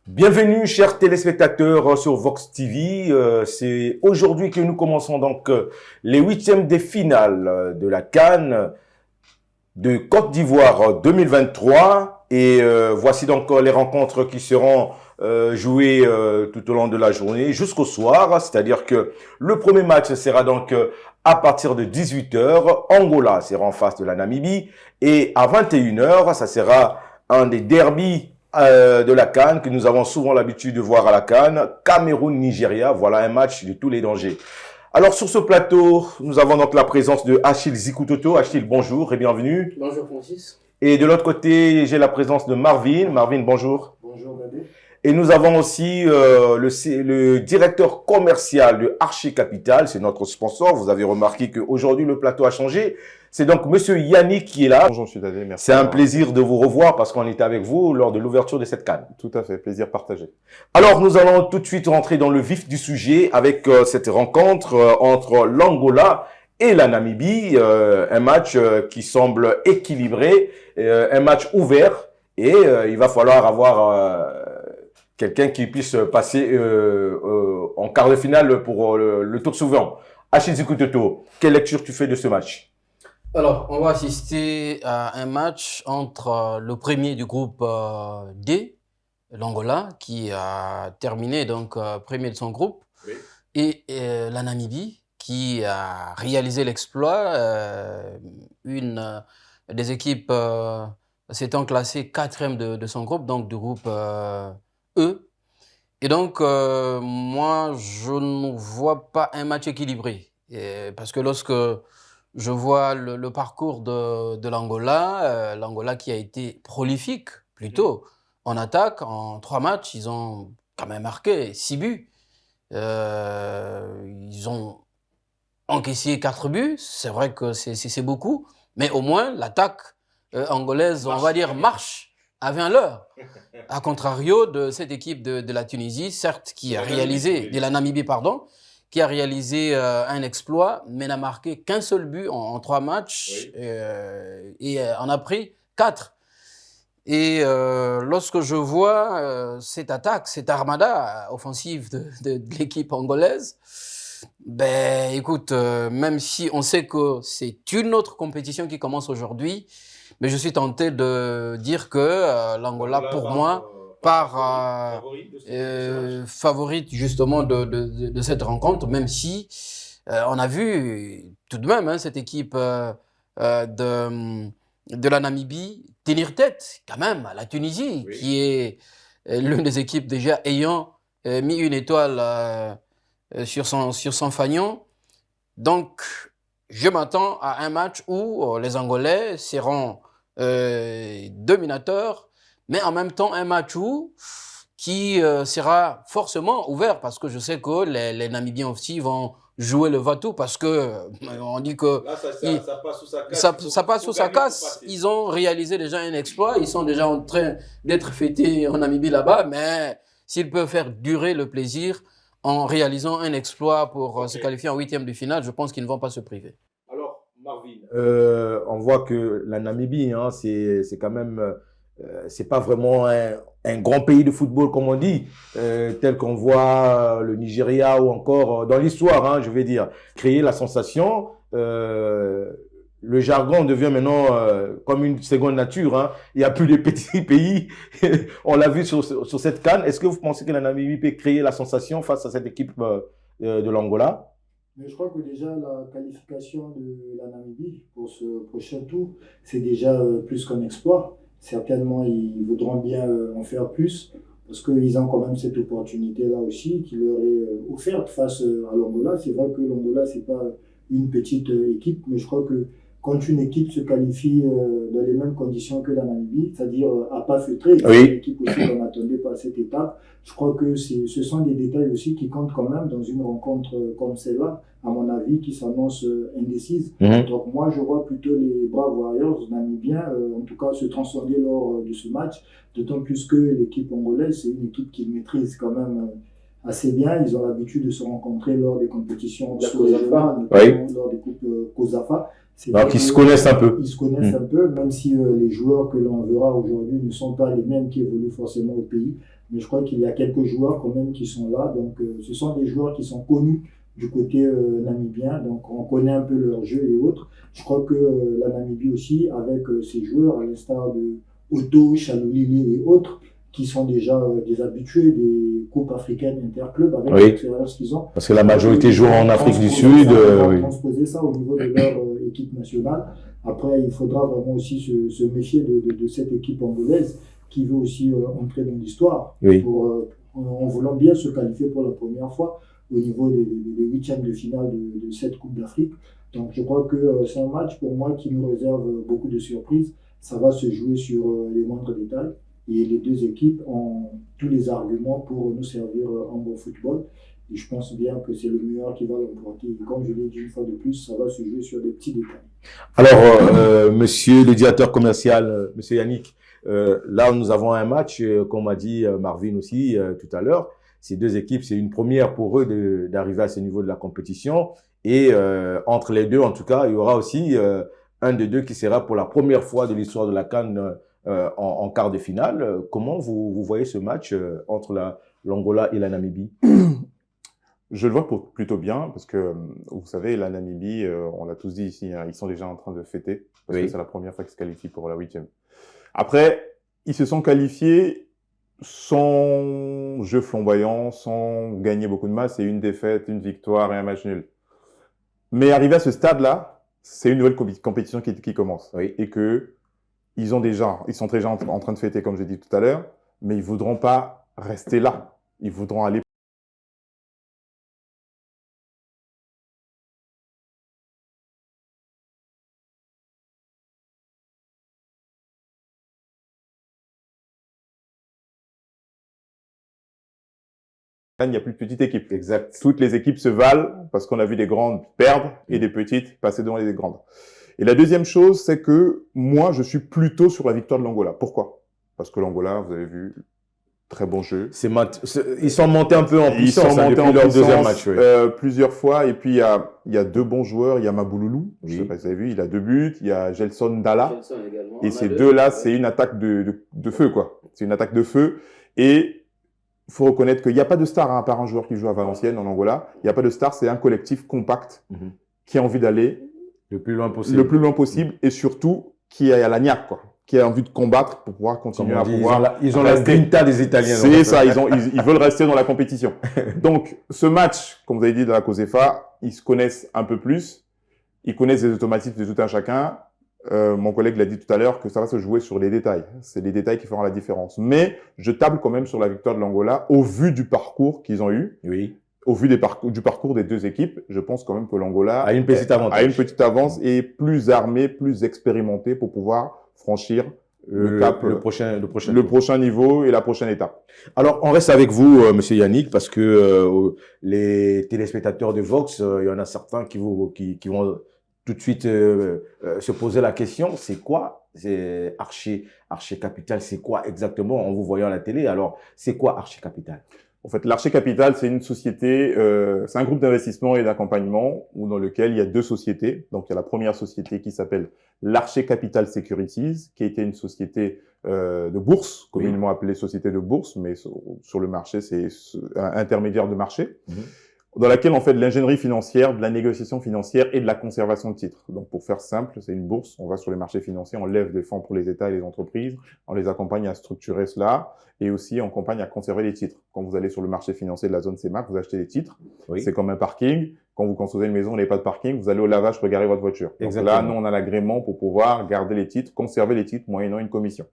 Bienvenue, chers téléspectateurs, sur Vox TV. C'est aujourd'hui que nous commençons donc les huitièmes de finale de la CAN de Côte d'Ivoire 2023. Et voici donc les rencontres qui seront jouées tout au long de la journée jusqu'au soir. C'est-à-dire que le premier match sera donc à partir de 18h. Angola sera en face de la Namibie. Et à 21h, ça sera un des derbies de la CAN que nous avons souvent l'habitude de voir à la CAN. Cameroun-Nigeria, voilà un match de tous les dangers. Alors sur ce plateau, nous avons donc la présence de Achille Zikutoto. Achille, bonjour et bienvenue. Bonjour Francis. Et de l'autre côté, j'ai la présence de Marvin. Marvin, bonjour. Bonjour Gabé. Et nous avons aussi le directeur commercial de Archi Capital, c'est notre sponsor. Vous avez remarqué qu'aujourd'hui, le plateau a changé. C'est donc Monsieur Yannick qui est là. Bonjour M. Dadé, merci. C'est un plaisir de vous revoir parce qu'on était avec vous lors de l'ouverture de cette CAN. Tout à fait, plaisir partagé. Alors, nous allons tout de suite rentrer dans le vif du sujet avec cette rencontre entre l'Angola et la Namibie. Un match qui semble équilibré, un match ouvert. Et il va falloir avoir quelqu'un qui puisse passer en quart de finale pour le tour suivant. Achille Zikutoto, quelle lecture tu fais de ce match? Alors, on va assister à un match entre le premier du groupe D, l'Angola, qui a terminé donc premier de son groupe, oui, et la Namibie, qui a réalisé l'exploit. Une des équipes s'étant classée quatrième de son groupe, donc du groupe E. Et donc, moi, je ne vois pas un match équilibré. Parce que lorsque je vois le parcours de l'Angola, l'Angola qui a été prolifique plutôt en attaque. En 3 matchs, ils ont quand même marqué 6 buts. Ils ont encaissé 4 buts. C'est vrai que c'est beaucoup. Mais au moins, l'attaque angolaise, on va dire, marche avait un leurre. A contrario de cette équipe de la Tunisie, certes, qui a réalisé, de la Namibie, pardon, qui a réalisé un exploit, mais n'a marqué qu'un seul but en 3 matchs, oui, et en a pris 4. Et lorsque je vois cette attaque, cette armada offensive de l'équipe angolaise, ben écoute, même si on sait que c'est une autre compétition qui commence aujourd'hui, mais je suis tenté de dire que l'Angola, pour moi, favorite justement de cette rencontre, même si on a vu tout de même cette équipe de la Namibie tenir tête quand même à la Tunisie, oui, qui est l'une des équipes déjà ayant mis une étoile sur son fanion. Donc, je m'attends à un match où les Angolais seront dominateurs, mais en même temps un match qui sera forcément ouvert, parce que je sais que les Namibiens aussi vont jouer le va-tout, parce que on dit que là, ça passe sous sa casse. Ça passe sous sa casse. Ils ont réalisé déjà un exploit, ils sont déjà en train d'être fêtés en Namibie là-bas, mais s'ils peuvent faire durer le plaisir en réalisant un exploit pour se qualifier en huitième de finale, je pense qu'ils ne vont pas se priver. Alors, Marvin, on voit que la Namibie, hein, c'est quand même, c'est pas vraiment un grand pays de football comme on dit, tel qu'on voit le Nigeria ou encore dans l'histoire, hein, je vais dire, créer la sensation. Le jargon devient maintenant comme une seconde nature. Hein. Il n'y a plus de petits pays. On l'a vu sur cette CAN. Est-ce que vous pensez que la Namibie peut créer la sensation face à cette équipe de l'Angola? Mais je crois que déjà la qualification de la Namibie pour ce prochain tour, c'est déjà plus qu'un exploit. Certainement, ils voudront bien en faire plus parce qu'ils ont quand même cette opportunité-là aussi qui leur est offerte face à l'Angola. C'est vrai que l'Angola, c'est pas une petite équipe, mais je crois que quand une équipe se qualifie dans les mêmes conditions que la Namibie, c'est-à-dire à pas feutré, oui, une équipe aussi qu'on n'attendait pas à cette étape, je crois que ce sont des détails aussi qui comptent quand même dans une rencontre comme celle-là, à mon avis, qui s'annonce indécise. Donc moi, je vois plutôt les Brave Warriors namibiens, en tout cas, se transcender lors de ce match, d'autant plus que l'équipe angolaise, c'est une équipe qui maîtrise quand même assez bien. Ils ont l'habitude de se rencontrer lors des compétitions La sous-régionales, Oui. notamment lors des coupes COSAFA. C'est Donc, vrai ils se que, connaissent un peu. Ils se connaissent un peu, même si les joueurs que l'on verra aujourd'hui ne sont pas les mêmes qui évoluent forcément au pays. Mais je crois qu'il y a quelques joueurs quand même qui sont là. Donc, ce sont des joueurs qui sont connus du côté namibien. Donc, on connaît un peu leur jeu et autres. Je crois que la Namibie aussi, avec ses joueurs, à l'instar de Otto, Chalolili et autres, qui sont déjà des habitués des coupes africaines interclubs avec Oui. l'expérience qu'ils ont. Parce que la majorité joue en Afrique du Sud. Oui. Transposer ça au niveau de leur équipe nationale. Après, il faudra vraiment aussi se méfier de cette équipe angolaise qui veut aussi entrer dans l'histoire Oui. en voulant bien se qualifier pour la première fois au niveau des huitièmes de finale de cette Coupe d'Afrique. Donc je crois que c'est un match pour moi qui nous réserve beaucoup de surprises. Ça va se jouer sur les moindres détails et les deux équipes ont tous les arguments pour nous servir en bon football. Et je pense bien que c'est le meilleur qui va l'emporter. Et comme je l'ai dit une fois de plus, ça va se jouer sur des petits détails. Alors, monsieur le directeur commercial, monsieur Yannick, là, nous avons un match, comme a dit Marvin aussi tout à l'heure. Ces deux équipes, c'est une première pour eux d'arriver à ce niveau de la compétition. Et entre les deux, en tout cas, il y aura aussi un des deux qui sera pour la première fois de l'histoire de la CAN en quart de finale. Comment vous voyez ce match entre l'Angola et la Namibie? Je le vois plutôt bien parce que, vous savez, la Namibie, on l'a tous dit ici, hein, ils sont déjà en train de fêter parce Oui. que c'est la première fois qu'ils se qualifient pour la 8e. Après, ils se sont qualifiés sans jeu flamboyant, sans gagner beaucoup de matchs. C'est une défaite, une victoire et un match nul. Mais arrivé à ce stade-là, c'est une nouvelle compétition qui commence. Oui. Et que ils sont déjà en train de fêter, comme j'ai dit tout à l'heure, mais ils voudront pas rester là. Ils voudront aller il n'y a plus de petites équipes. Exact. Toutes les équipes se valent parce qu'on a vu des grandes perdre et des petites passer devant les grandes. Et la deuxième chose, c'est que moi, je suis plutôt sur la victoire de l'Angola. Pourquoi? Parce que l'Angola, vous avez vu, très bon jeu. Ils sont montés un peu en puissance. Ils sont montés en leur puissance deuxième match. Oui. plusieurs fois. Et puis, il y a deux bons joueurs. Il y a Mabouloulou, je Oui. sais pas si vous avez vu, il a 2 buts. Il y a Gelson Dalla. Gelson également. Et ces deux-là, c'est une attaque de feu, quoi. C'est une attaque de feu. Et il faut reconnaître qu'il n'y a pas de star, hein, à part un joueur qui joue à Valenciennes, en Angola. Il n'y a pas de star, c'est un collectif compact qui a envie d'aller le plus loin possible. Le plus loin possible et surtout qui a la niaque, quoi. Qui a envie de combattre pour pouvoir continuer à pouvoir. Ils ont la grinta des Italiens. C'est ça, ils veulent rester dans la compétition. Donc, ce match, comme vous avez dit dans la COSEFA, ils se connaissent un peu plus. Ils connaissent les automatismes de tout un chacun. Mon collègue l'a dit tout à l'heure que ça va se jouer sur les détails. C'est les détails qui feront la différence. Mais je table quand même sur la victoire de l'Angola au vu du parcours qu'ils ont eu. Oui. Au vu du parcours des deux équipes, je pense quand même que l'Angola a une petite avance et est plus armé, plus expérimenté pour pouvoir franchir le cap, le prochain niveau et la prochaine étape. Alors, on reste avec vous, monsieur Yannick, parce que les téléspectateurs de Vox, il y en a certains qui vont tout de suite se poser la question, c'est quoi Archer Capital, c'est quoi exactement en vous voyant à la télé? Alors, c'est quoi Archer Capital? En fait, l'Archer Capital, c'est une société, c'est un groupe d'investissement et d'accompagnement dans lequel il y a 2 sociétés. Donc, il y a la première société qui s'appelle l'Archer Capital Securities, qui a été une société de bourse, communément appelée société de bourse, mais sur le marché, c'est un intermédiaire de marché, dans laquelle on fait de l'ingénierie financière, de la négociation financière et de la conservation de titres. Donc, pour faire simple, c'est une bourse, on va sur les marchés financiers, on lève des fonds pour les États et les entreprises, on les accompagne à structurer cela, et aussi on accompagne à conserver les titres. Quand vous allez sur le marché financier de la zone CEMAC, vous achetez les titres, c'est comme un parking. Quand vous construisez une maison, vous n'avez pas de parking, vous allez au lavage pour garer votre voiture. Donc là, nous, on a l'agrément pour pouvoir garder les titres, conserver les titres, moyennant une commission.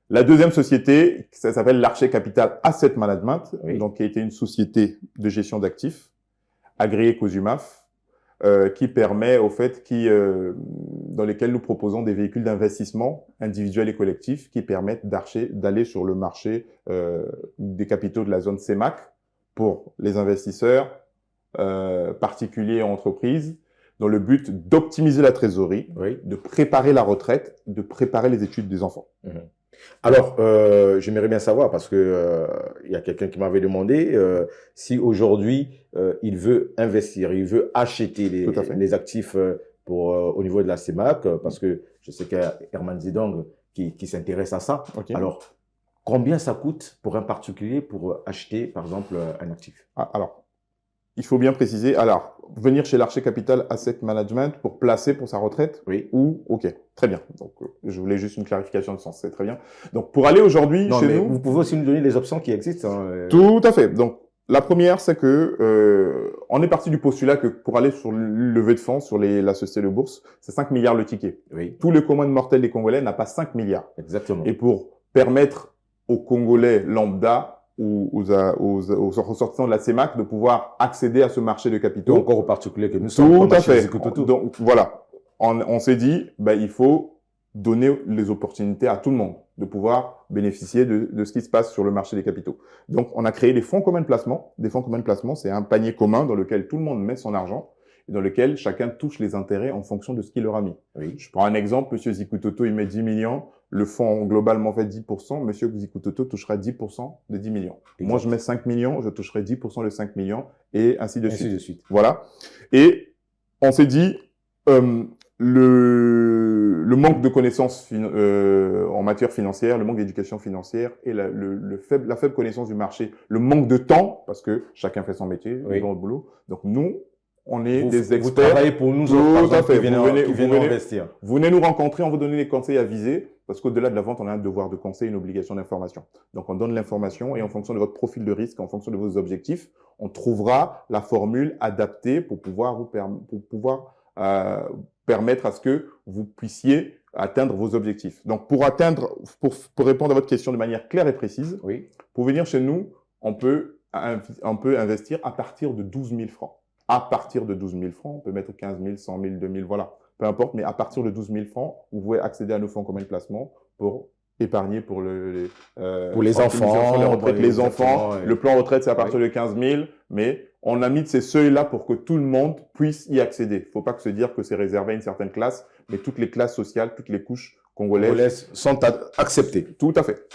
La deuxième société, ça s'appelle l'Archer Capital Asset Management, donc qui a été une société de gestion d'actifs, agréée COSUMAF, qui permet au fait, dans lesquels nous proposons des véhicules d'investissement individuels et collectifs qui permettent d'aller sur le marché des capitaux de la zone CEMAC pour les investisseurs particuliers et entreprises, dans le but d'optimiser la trésorerie, de préparer la retraite, de préparer les études des enfants. Alors, j'aimerais bien savoir, parce que il y a quelqu'un qui m'avait demandé si aujourd'hui il veut investir, il veut acheter Tout à fait. les actifs au niveau de la CEMAC, parce que je sais qu'il y a Herman Zidong qui s'intéresse à ça. Ok. Alors, combien ça coûte pour un particulier pour acheter, par exemple, un actif? Ah, alors, il faut bien préciser. Alors, venir chez l'Archer Capital Asset Management pour placer pour sa retraite Oui. ou ok, très bien. Donc, je voulais juste une clarification de sens, c'est très bien. Donc, pour aller aujourd'hui Non, chez mais nous, vous pouvez aussi nous donner les options qui existent, hein. tout à fait. Donc, la première, c'est que on est parti du postulat que pour aller sur le levée de fonds sur la société de bourse, c'est 5 milliards le ticket. Oui, Tout le commun mortel des Congolais n'a pas 5 milliards. exactement. Et pour permettre aux Congolais lambda ou aux ressortissants de la CEMAC de pouvoir accéder à ce marché de Et capitaux. encore aux particuliers que nous sommes. Tout comme à chez fait. Zikututu. Donc voilà, on s'est dit, ben, il faut donner les opportunités à tout le monde de pouvoir bénéficier de ce qui se passe sur le marché des capitaux. Donc on a créé des fonds communs de placement. Des fonds communs de placement, c'est un panier commun dans lequel tout le monde met son argent et dans lequel chacun touche les intérêts en fonction de ce qu'il leur a mis. Oui. Je prends un exemple, Monsieur Zikutoto, il met 10 millions, le fonds globalement fait 10%, Monsieur Zikutoto touchera 10% de 10 millions. Exact. Moi, je mets 5 millions, je toucherai 10% de 5 millions, et ainsi de Ainsi suite. de suite. Voilà. Et on s'est dit, le manque de connaissances en matière financière, le manque d'éducation financière et la faible connaissance du marché, le manque de temps, parce que chacun fait son métier, Oui. ils vont au boulot. Donc nous, on est Vous, des vous experts. travaillez pour nous Tout autres, par à exemple, fait. qui viennent investir. Vous venez nous rencontrer, on vous donne les conseils avisés, parce qu'au-delà de la vente, on a un devoir de conseil, une obligation d'information. Donc, on donne l'information et en fonction de votre profil de risque, en fonction de vos objectifs, on trouvera la formule adaptée pour pouvoir permettre à ce que vous puissiez atteindre vos objectifs. Donc, pour répondre à votre question de manière claire et précise, Oui. pour venir chez nous, on peut investir à partir de 12 000 francs. À partir de 12 000 francs, on peut mettre 15 000, 100 000, 2 000, voilà. Peu importe, mais à partir de 12 000 francs, vous pouvez accéder à nos fonds communs de placement pour épargner pour les enfants, les retraites, les enfants. ouais. Le plan retraite, c'est à partir de 15 000, mais on a mis de ces seuils-là pour que tout le monde puisse y accéder. Il ne faut pas que se dire que c'est réservé à une certaine classe, mais toutes les classes sociales, toutes les couches congolaises Sont acceptés. tout à fait.